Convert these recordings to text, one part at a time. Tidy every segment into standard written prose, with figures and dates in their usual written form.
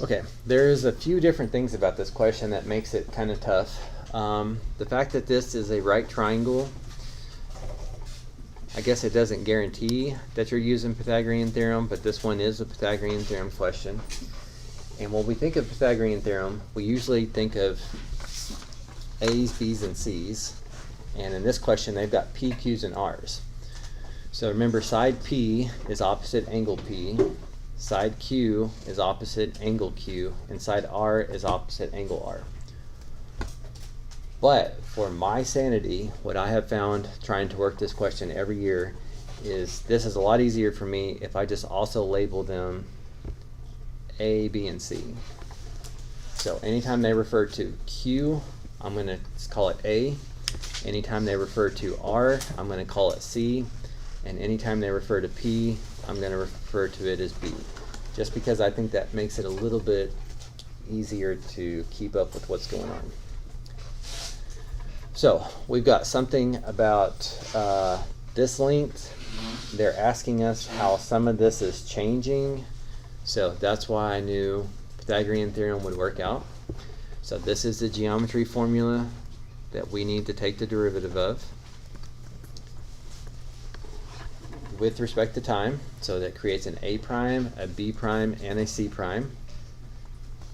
Okay, there's a few different things about this question that makes it kind of tough. The fact that this is a right triangle, I guess it doesn't guarantee that you're using Pythagorean theorem, but this one is a Pythagorean theorem question. And when we think of Pythagorean theorem, we usually think of A's, B's, and C's. And in this question, they've got P, Q's, and R's. So remember, side P is opposite angle P, side Q is opposite angle Q, and side R is opposite angle R. But for my sanity, what I have found trying to work this question every year is this is a lot easier for me if I just also label them A, B, and C. So anytime they refer to Q, I'm going to call it A. Anytime they refer to R, I'm going to call it C. And anytime they refer to P, I'm going to refer to it as B. Just because I think that makes it a little bit easier to keep up with what's going on. So we've got something about this length. They're asking us how some of this is changing. So that's why I knew Pythagorean theorem would work out. So this is the geometry formula that we need to take the derivative of with respect to time. So that creates an A prime, a B prime, and a C prime.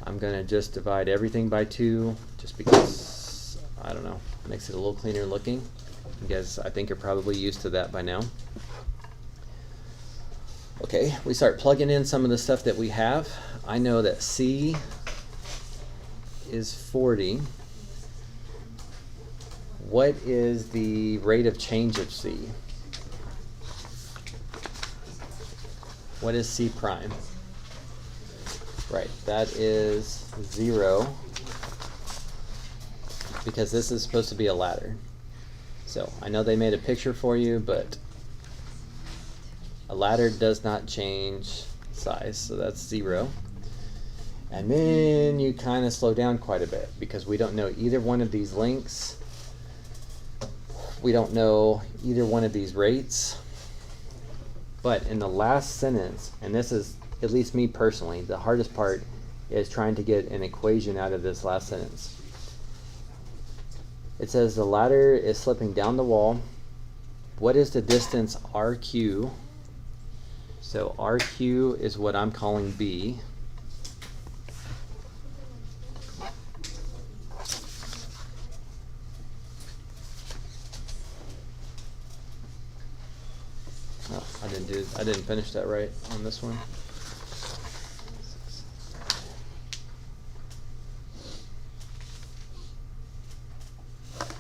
I'm going to just divide everything by 2 just because, I don't know, makes it a little cleaner looking. You guys, I think, are probably used to that by now. Okay, we start plugging in some of the stuff that we have. I know that C is 40. What is the rate of change of C? What is C prime? Right, that is 0, because this is supposed to be a ladder. So I know they made a picture for you, but a ladder does not change size, so that's 0. And then you kind of slow down quite a bit because we don't know either one of these lengths. We don't know either one of these rates. But in the last sentence, and this is, at least me personally, the hardest part is trying to get an equation out of this last sentence. It says the ladder is slipping down the wall. What is the distance RQ? So RQ is what I'm calling B. Oh, I didn't finish that right on this one.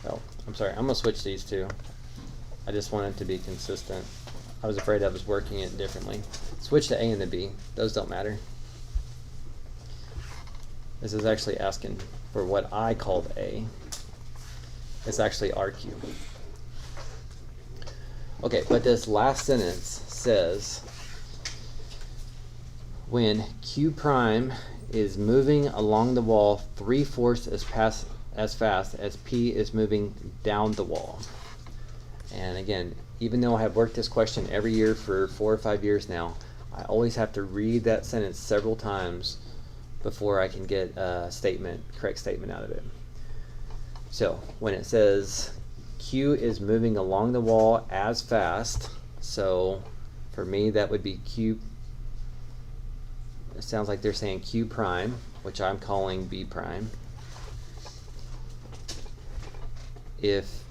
Oh, I'm sorry. I'm gonna switch these two. I just want it to be consistent. I was afraid I was working it differently. Switch the A and the B. Those don't matter. This is actually asking for what I called A. It's actually RQ. Okay, but this last sentence says when Q prime is moving along the wall 3/4 as fast as P is moving down the wall. And again, even though I have worked this question every year for 4 or 5 years now, I always have to read that sentence several times before I can get a correct statement out of it. So when it says Q is moving along the wall as fast, so for me that would be Q. It sounds like they're saying Q prime, which I'm calling B prime. If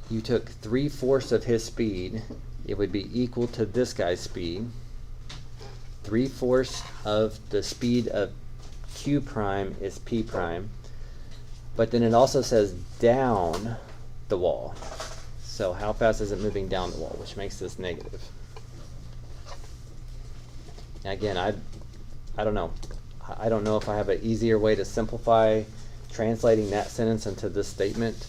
you took 3/4 of his speed, it would be equal to this guy's speed. 3/4 of the speed of Q prime is P prime. But then it also says down the wall. So how fast is it moving down the wall, which makes this negative. Again, I don't know. I don't know if I have an easier way to simplify translating that sentence into this statement,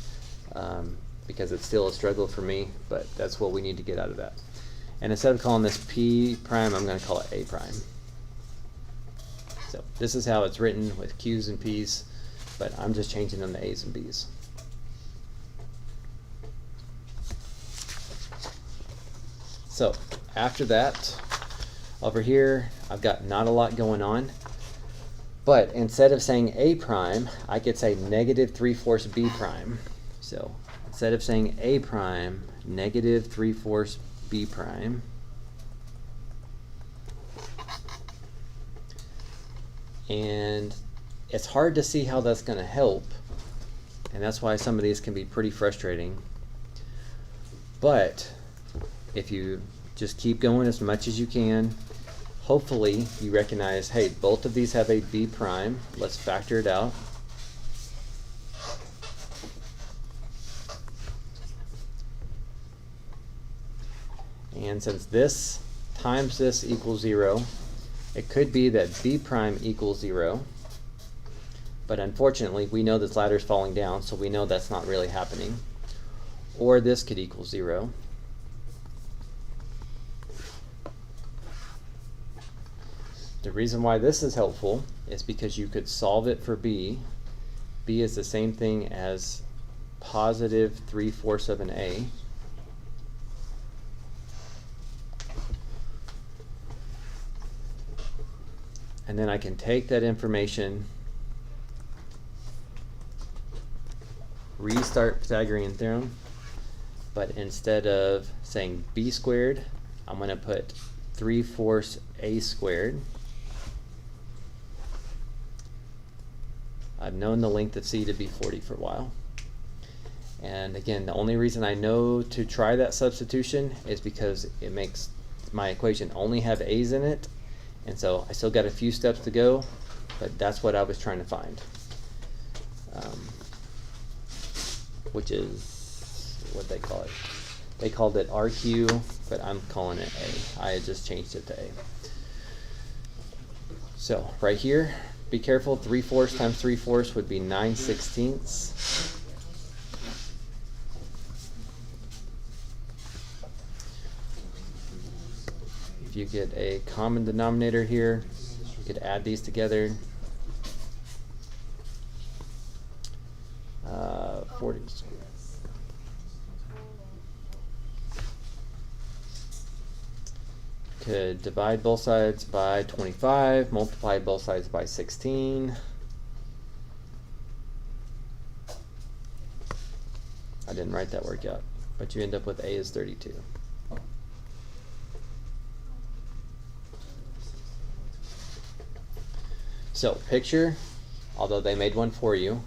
because it's still a struggle for me, but that's what we need to get out of that. And instead of calling this P prime, I'm going to call it A prime. So this is how it's written with Q's and P's, but I'm just changing them to A's and B's. So after that, over here, I've got not a lot going on, But instead of saying A prime, I could say negative 3/4 B prime. So instead of saying A prime, negative 3/4 B prime. And it's hard to see how that's going to help. And that's why some of these can be pretty frustrating. But if you just keep going as much as you can, hopefully you recognize, hey, both of these have a B prime. Let's factor it out. And since this times this equals 0, it could be that B prime equals 0. But unfortunately, we know this ladder is falling down, so we know that's not really happening. Or this could equal 0. The reason why this is helpful is because you could solve it for B. B is the same thing as positive 3/4 of an A. And then I can take that information, restart Pythagorean theorem, but instead of saying B squared, I'm going to put 3/4 A squared. I've known the length of C to be 40 for a while. And again, the only reason I know to try that substitution is because it makes my equation only have A's in it. And so I still got a few steps to go, but that's what I was trying to find. Which is what they call it. They called it RQ, but I'm calling it A. I had just changed it to A. So right here, be careful, 3/4 times 3/4 would be 9/16. If you get a common denominator here, you could add these together. 40. Could divide both sides by 25, multiply both sides by 16. I didn't write that workout, but you end up with A is 32. So picture, although they made one for you,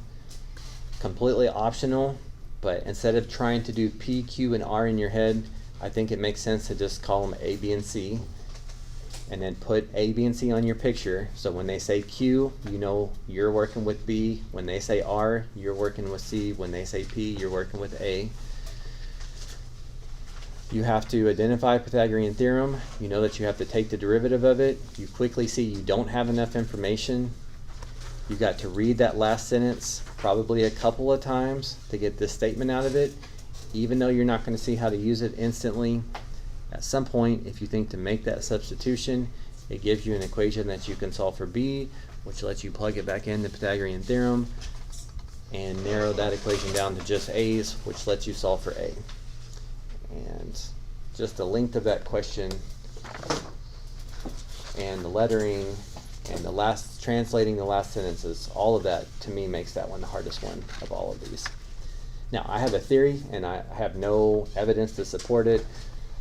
completely optional, but instead of trying to do P, Q, and R in your head, I think it makes sense to just call them A, B, and C, and then put A, B, and C on your picture. So when they say Q, you know you're working with B. When they say R, you're working with C. When they say P, you're working with A. You have to identify Pythagorean theorem. You know that you have to take the derivative of it. You quickly see you don't have enough information. You got to read that last sentence probably a couple of times to get this statement out of it. Even though you're not going to see how to use it instantly, at some point, if you think to make that substitution, it gives you an equation that you can solve for B, which lets you plug it back in the Pythagorean theorem and narrow that equation down to just A's, which lets you solve for A. And just the length of that question and the lettering and the last translating the last sentences, all of that to me makes that one the hardest one of all of these. Now I have a theory and I have no evidence to support it,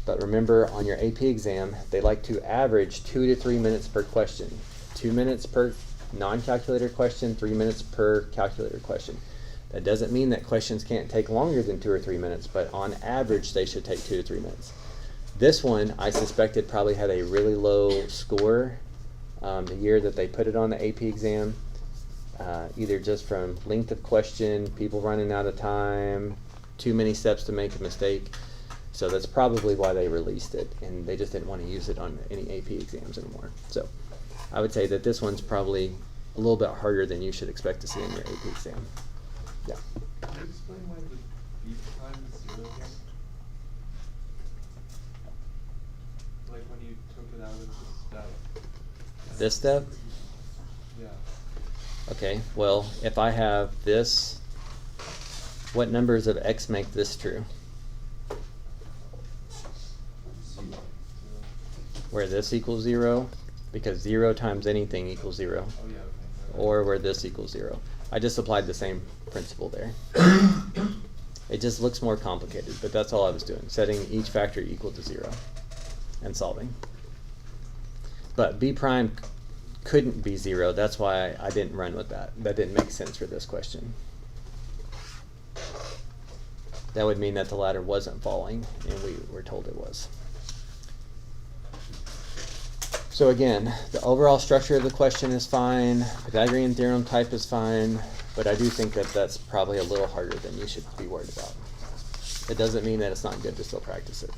but remember on your AP exam they like to average 2 to 3 minutes per question. 2 minutes per non-calculator question, 3 minutes per calculator question. That doesn't mean that questions can't take longer than 2 or 3 minutes, but on average they should take 2 to 3 minutes. This one I suspected probably had a really low score the year that they put it on the AP exam, either just from length of question, people running out of time, too many steps to make a mistake. So that's probably why they released it, and they just didn't want to use it on any AP exams anymore. So I would say that this one's probably a little bit harder than you should expect to see in your AP exam. Yeah. Can you explain why the B prime is 0 again? Like when you took it out of the step. This step? Yeah. Okay, well, if I have this, what numbers of x make this true? Where this equals 0? Because 0 times anything equals 0. Oh yeah, okay. or where this equals 0. I just applied the same principle there. It just looks more complicated, but that's all I was doing, setting each factor equal to 0 and solving. But b prime couldn't be 0, that's why I didn't run with that. That didn't make sense for this question. That would mean that the ladder wasn't falling, and we were told it was. So again, the overall structure of the question is fine, Pythagorean theorem type is fine, but I do think that that's probably a little harder than you should be worried about. It doesn't mean that it's not good to still practice it.